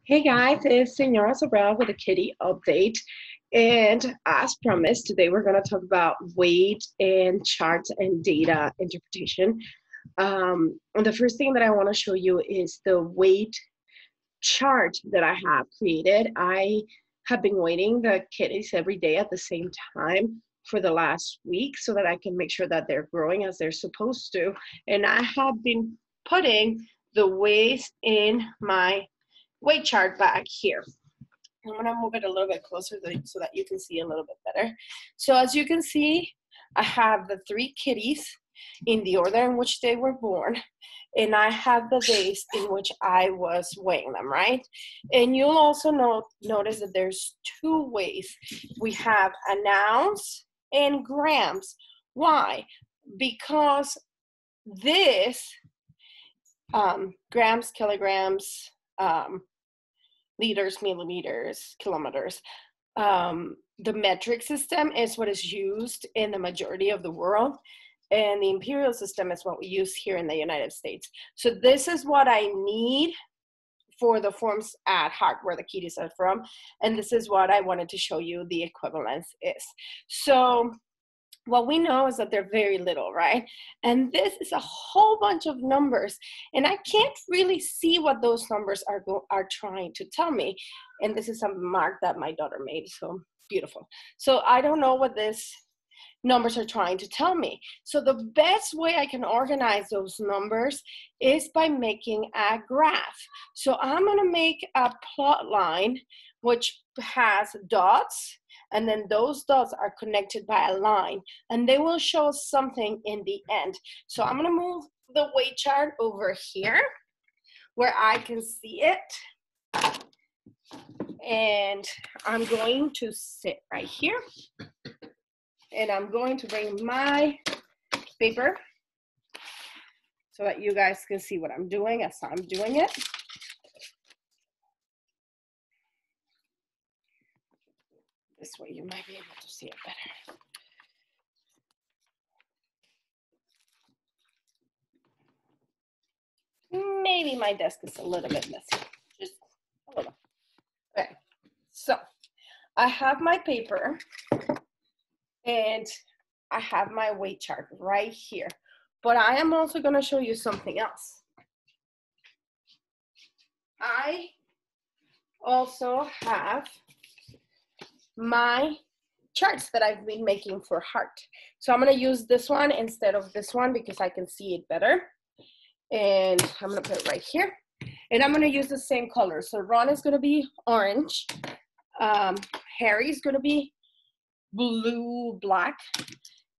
Hey guys, it's Senora Sobral with a kitty update. And as promised, today we're going to talk about weight and charts and data interpretation. And the first thing that I want to show you is the weight chart that I have created. I have been weighing the kitties every day at the same time for the last week so that I can make sure that they're growing as they're supposed to. And I have been putting the weights in my weight chart back here. I'm gonna move it a little bit closer so that you can see a little bit better. So as you can see, I have the 3 kitties in the order in which they were born, and I have the days in which I was weighing them, right? And you'll also notice that there's 2 ways. We have an ounce and grams. Why? Because this grams, kilograms, liters, millimeters, kilometers. The metric system is what is used in the majority of the world, and the imperial system is what we use here in the United States. So this is what I need for the forms at heart where the kitties are from, and this is what I wanted to show you the equivalence is. So what we know is that they're very little, right? And this is a whole bunch of numbers, and I can't really see what those numbers are trying to tell me. And this is a mark that my daughter made, so beautiful. So I don't know what these numbers are trying to tell me. So the best way I can organize those numbers is by making a graph. So I'm gonna make a plot line which has dots, and then those dots are connected by a line, and they will show something in the end. So I'm gonna move the weight chart over here where I can see it. And I'm going to sit right here. And I'm going to bring my paper so that you guys can see what I'm doing as I'm doing it. This way you might be able to see it better. Maybe my desk is a little bit messy, just a little. Okay, so I have my paper and I have my weight chart right here, but I am also gonna show you something else. I also have my charts that I've been making for heart. So I'm gonna use this one instead of this one because I can see it better. And I'm gonna put it right here. And I'm gonna use the same color. So Ron is gonna be orange. Harry is gonna be blue, black.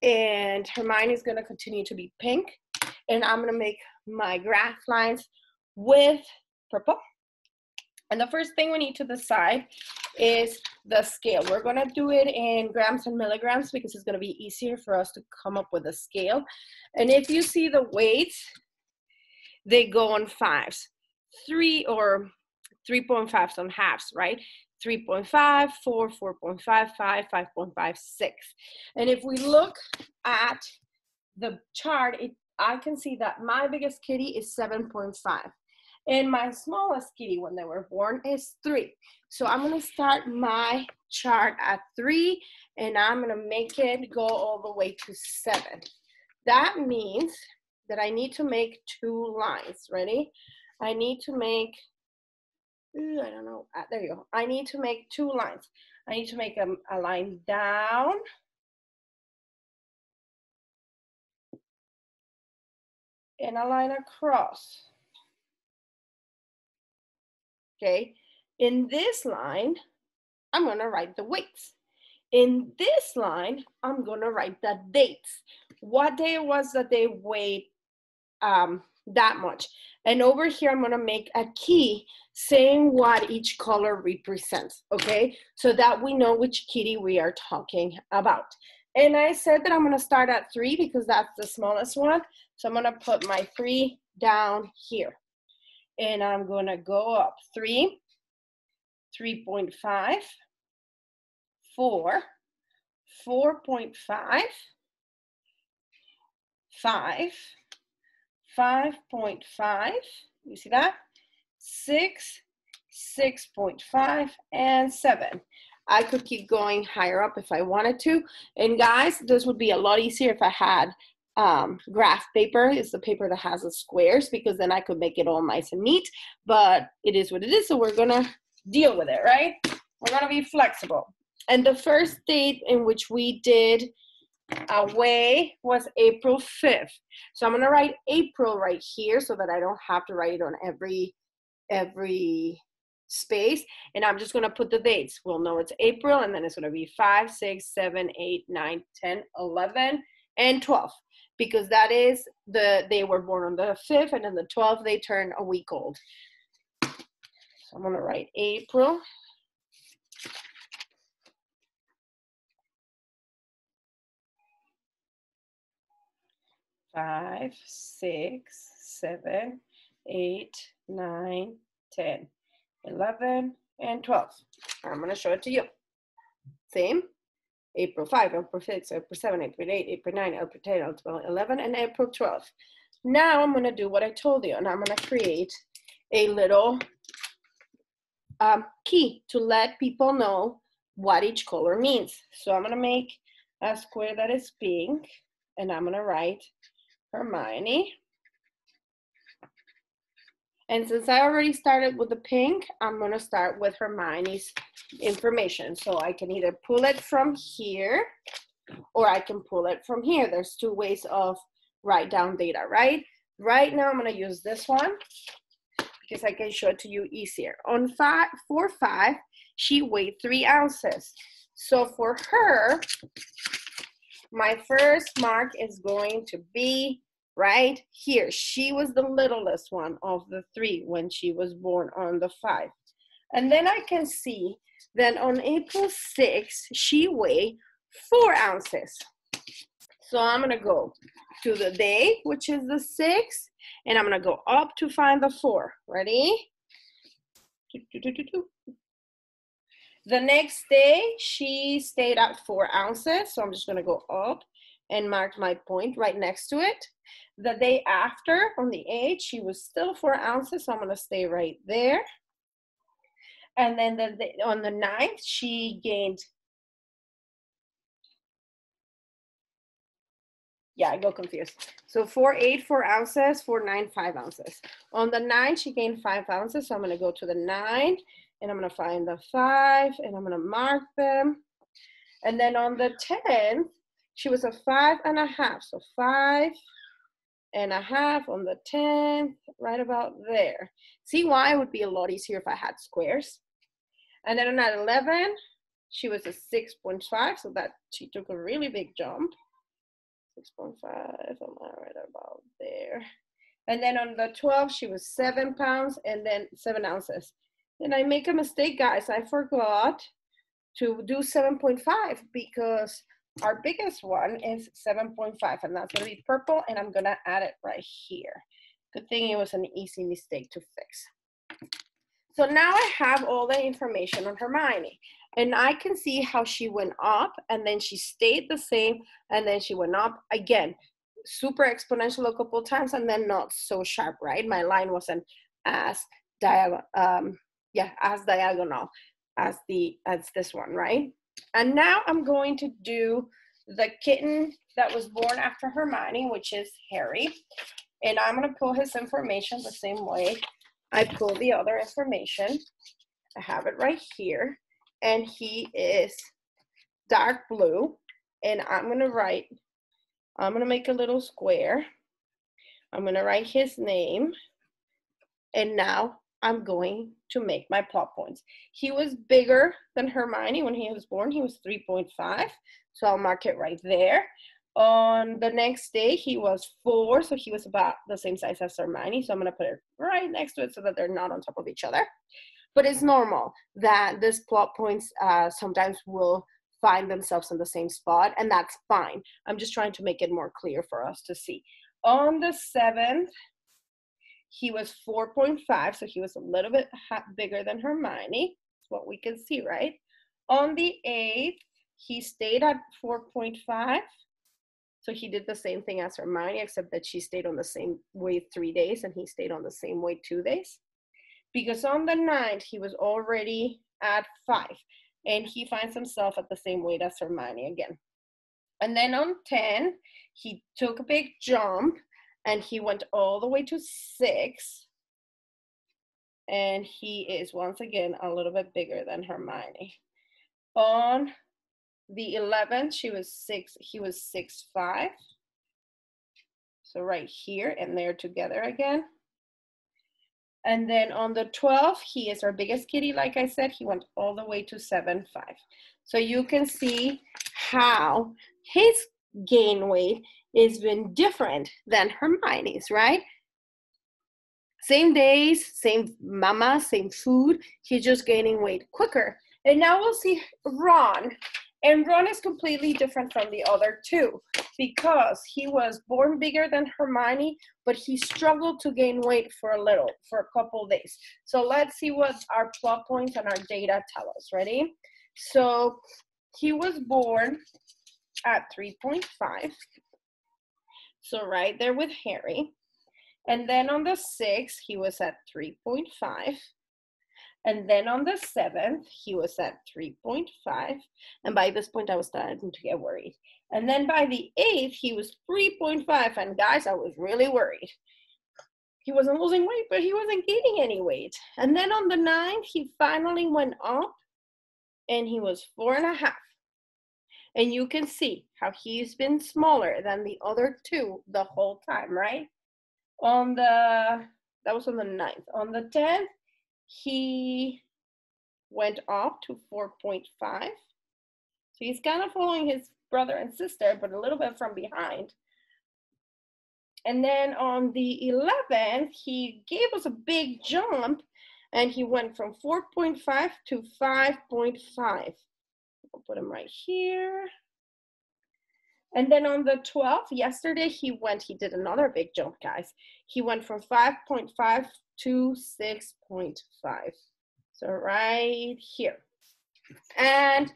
And Hermione is gonna continue to be pink. And I'm gonna make my graph lines with purple. And the first thing we need to decide is the scale. We're gonna do it in grams and milligrams because it's gonna be easier for us to come up with a scale. And if you see the weights, they go on 5s, 3 or 3.5s on halves, right? 3.5, 4, 4.5, 5, 5.5, 6. And if we look at the chart, I can see that my biggest kitty is 7.5. And my smallest kitty when they were born is 3. So I'm gonna start my chart at 3 and I'm gonna make it go all the way to 7. That means that I need to make 2 lines. Ready? I need to make, I don't know, there you go. I need to make 2 lines. I need to make a line down and a line across. Okay, in this line, I'm gonna write the weights. In this line, I'm gonna write the dates. What day it was that they weighed that much. And over here, I'm gonna make a key saying what each color represents, okay? So that we know which kitty we are talking about. And I said that I'm gonna start at 3 because that's the smallest one. So I'm gonna put my 3 down here. And I'm gonna go up 3, 3.5, 4, 4.5, 5, 5.5, you see that? 6, 6.5, and 7. I could keep going higher up if I wanted to. And guys, this would be a lot easier if I had graph paper. It's the paper that has the squares, because then I could make it all nice and neat. But it is what it is, so we're gonna deal with it, right? We're gonna be flexible. And the first date in which we did away was April 5th. So I'm gonna write April right here so that I don't have to write it on every space, and I'm just gonna put the dates. We'll know it's April, and then it's gonna be 5, 6, 7, 8, 9, 10, 11, and 12, because that is they were born on the 5th, and then the 12th they turn a week old. So I'm gonna write April. Five, 6, 7, 8, 9, 10, 11, and 12. I'm gonna show it to you. Same. April 5, April 6, April 7, April 8, April 9, April 10, April 11, and April 12. Now I'm gonna do what I told you, and I'm gonna create a little key to let people know what each color means. So I'm gonna make a square that is pink, and I'm gonna write Hermione. And since I already started with the pink, I'm gonna start with Hermione's information. So I can either pull it from here, or I can pull it from here. There's two ways of write down data, right? Right now I'm gonna use this one because I can show it to you easier. On 4-5, she weighed 3 ounces. So for her, my first mark is going to be right here. She was the littlest one of the 3 when she was born on the 5. And then I can see that on April 6th, she weighed 4 ounces. So I'm gonna go to the day, which is the 6th, and I'm gonna go up to find the 4. Ready? The next day, she stayed at 4 ounces. So I'm just gonna go up and mark my point right next to it. The day after, on the 8th, she was still 4 ounces. So I'm gonna stay right there. And then on the 9th, she gained, yeah, I got confused. So 4, 8, 4 ounces, 4, 9, 5 ounces. On the 9th, she gained 5 ounces. So I'm gonna go to the 9, and I'm gonna find the 5, and I'm gonna mark them. And then on the 10th, she was a 5.5. So 5.5 on the 10th, right about there. See why it would be a lot easier if I had squares. And then on that 11, she was a 6.5, so that she took a really big jump. 6.5, I'm right about there. And then on the 12, she was 7 pounds and then 7 ounces. Then I make a mistake, guys. I forgot to do 7.5 because our biggest one is 7.5, and that's gonna be purple, and I'm gonna add it right here. Good thing it was an easy mistake to fix. So now I have all the information on Hermione, and I can see how she went up, and then she stayed the same, and then she went up again. Super exponential a couple of times, and then not so sharp, right? My line wasn't as diagonal, as diagonal as this one, right? And now I'm going to do the kitten that was born after Hermione, which is Harry. And I'm gonna pull his information the same way I pull the other information. I have it right here. And he is dark blue. And I'm gonna make a little square. I'm gonna write his name. And now I'm going to make my plot points. He was bigger than Hermione when he was born. He was 3.5. So I'll mark it right there. On the next day, he was 4, so he was about the same size as Hermione. So I'm gonna put it right next to it so that they're not on top of each other. But it's normal that this plot points sometimes will find themselves in the same spot, and that's fine. I'm just trying to make it more clear for us to see. On the 7th, he was 4.5, so he was a little bit bigger than Hermione. That's what we can see, right? On the 8th, he stayed at 4.5. So he did the same thing as Hermione, except that she stayed on the same weight 3 days and he stayed on the same weight 2 days. because on the 9th, he was already at 5, and he finds himself at the same weight as Hermione again. And then on 10, he took a big jump, and he went all the way to 6, and he is once again a little bit bigger than Hermione. On the 11th, he was 6'5". So right here, and they're together again. And then on the 12th, he is our biggest kitty. Like I said, he went all the way to 7'5". So you can see how his gain weight has been different than Hermione's, right? Same days, same mama, same food. He's just gaining weight quicker. And now we'll see Ron. And Ron is completely different from the other two because he was born bigger than Hermione, but he struggled to gain weight for a couple days. So let's see what our plot points and our data tell us. Ready? So he was born at 3.5. So right there with Harry. And then on the 6th, he was at 3.5. And then on the 7th, he was at 3.5. And by this point, I was starting to get worried. And then by the 8th, he was 3.5. And guys, I was really worried. He wasn't losing weight, but he wasn't gaining any weight. And then on the 9th, he finally went up, and he was 4.5. And you can see how he's been smaller than the other two the whole time, right? That was on the 9th. On the 10th, he went up to 4.5. So he's kind of following his brother and sister, but a little bit from behind. And then on the 11th, he gave us a big jump, and he went from 4.5 to 5.5. I'll put him right here. And then on the 12th, yesterday, he did another big jump, guys. He went from 5.5 to 6.5. So right here. And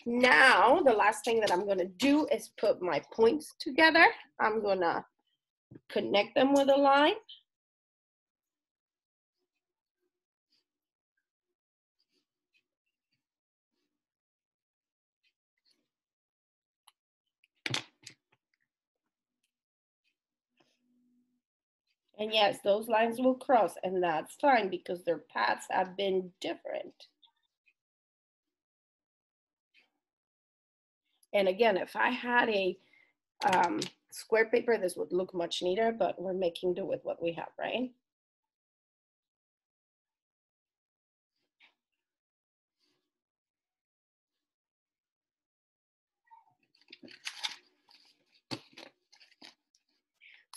now the last thing that I'm going to do is put my points together. I'm going to connect them with a line. And yes, those lines will cross, and that's fine because their paths have been different. And again, if I had a square paper, this would look much neater, but we're making do with what we have, right?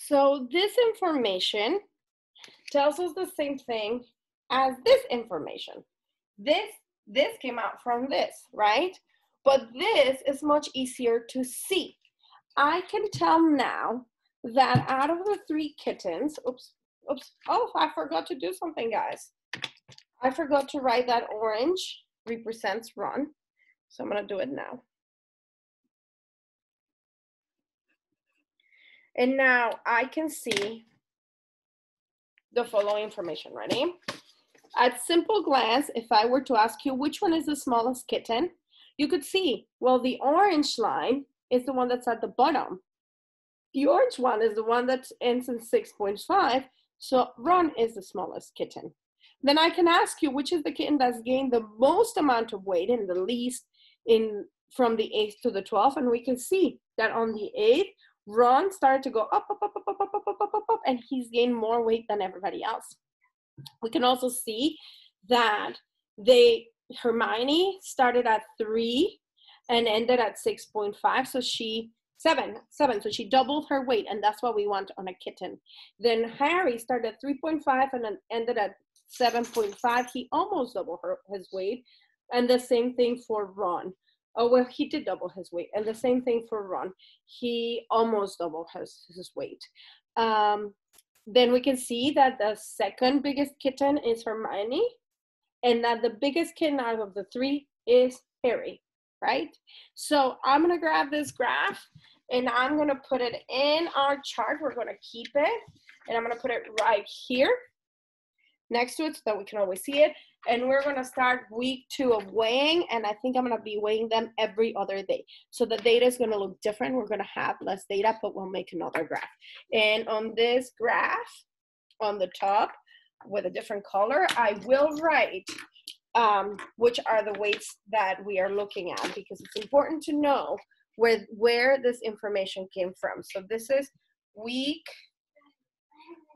So this information tells us the same thing as this information. This came out from this, right? But this is much easier to see. I can tell now that out of the 3 kittens, oh, I forgot to do something, guys. I forgot to write that orange represents Ron. So I'm gonna do it now. And now I can see the following information. Ready? At simple glance, if I were to ask you which one is the smallest kitten, you could see, well, the orange line is the one that's at the bottom. The orange one is the one that ends in 6.5, so Ron is the smallest kitten. Then I can ask you which is the kitten that's gained the most amount of weight and the least from the 8th to the 12th, and we can see that on the 8th, Ron started to go up, and he's gained more weight than everybody else. We can also see that Hermione started at 3 and ended at 6.5, so seven, so she doubled her weight, and that's what we want on a kitten. Then Harry started at 3.5 and then ended at 7.5. He almost doubled his weight, and the same thing for Ron. Oh, well, he did double his weight, and the same thing for Ron. He almost doubled his weight. Then we can see that the second biggest kitten is Hermione, and that the biggest kitten out of the 3 is Harry, right? So I'm gonna grab this graph, and I'm gonna put it in our chart. We're gonna keep it, and I'm gonna put it right here. next to it so that we can always see it. And we're gonna start week 2 of weighing, and I think I'm gonna be weighing them every other day. So the data is gonna look different. We're gonna have less data, but we'll make another graph. And on this graph, on the top, with a different color, I will write which are the weights that we are looking at, because it's important to know where this information came from. So this is week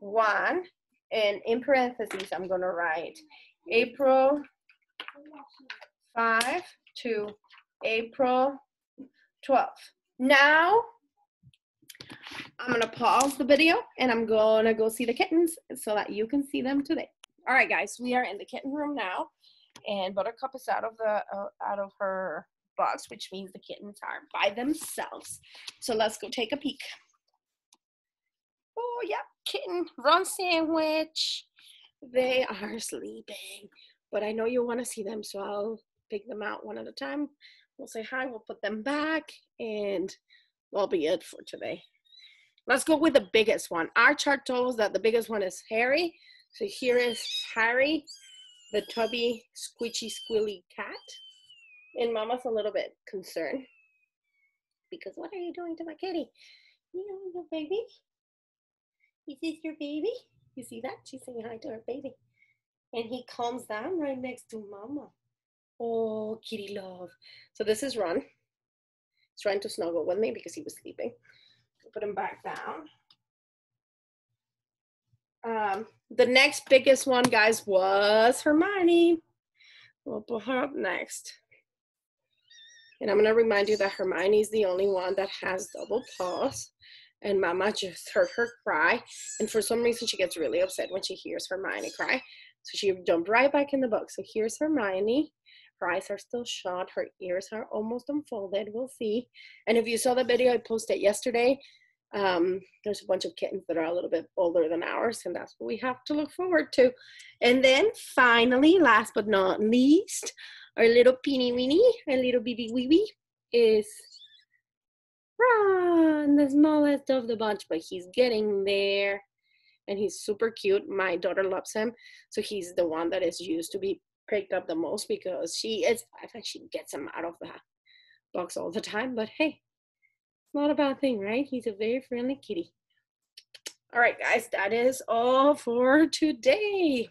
1, and in parentheses, I'm gonna write April 5 to April 12. Now, I'm gonna pause the video and I'm gonna go see the kittens so that you can see them today. All right, guys, we are in the kitten room now, and Buttercup is out of her box, which means the kittens are by themselves. So let's go take a peek. Oh, yeah, kitten, run sandwich. They are sleeping, but I know you want to see them, so I'll pick them out one at a time. We'll say hi, we'll put them back, and that'll be it for today. Let's go with the biggest one. Our chart told us that the biggest one is Harry. So here is Harry, the tubby, squishy, squilly cat. And Mama's a little bit concerned because what are you doing to my kitty? You know, your baby? Is this your baby? You see that? She's saying hi to her baby. And he calms down right next to Mama. Oh, kitty love. So this is Ron. He's trying to snuggle with me because he was sleeping. Put him back down. The next biggest one, guys, was Hermione. We'll put her up next. And I'm going to remind you that Hermione is the only one that has double paws. And Mama just heard her cry. And for some reason, she gets really upset when she hears Hermione cry. So she jumped right back in the book. So here's Hermione. Her eyes are still shut. Her ears are almost unfolded. We'll see. And if you saw the video I posted yesterday, there's a bunch of kittens that are a little bit older than ours, and that's what we have to look forward to. And then finally, last but not least, our little peeny weeny, our little baby wee wee is Ron, the smallest of the bunch, but he's getting there, and he's super cute. My daughter loves him, so he's the one that is used to be picked up the most because she is, I think she gets him out of the box all the time, but hey, not a bad thing, right? He's a very friendly kitty. All right, guys, that is all for today.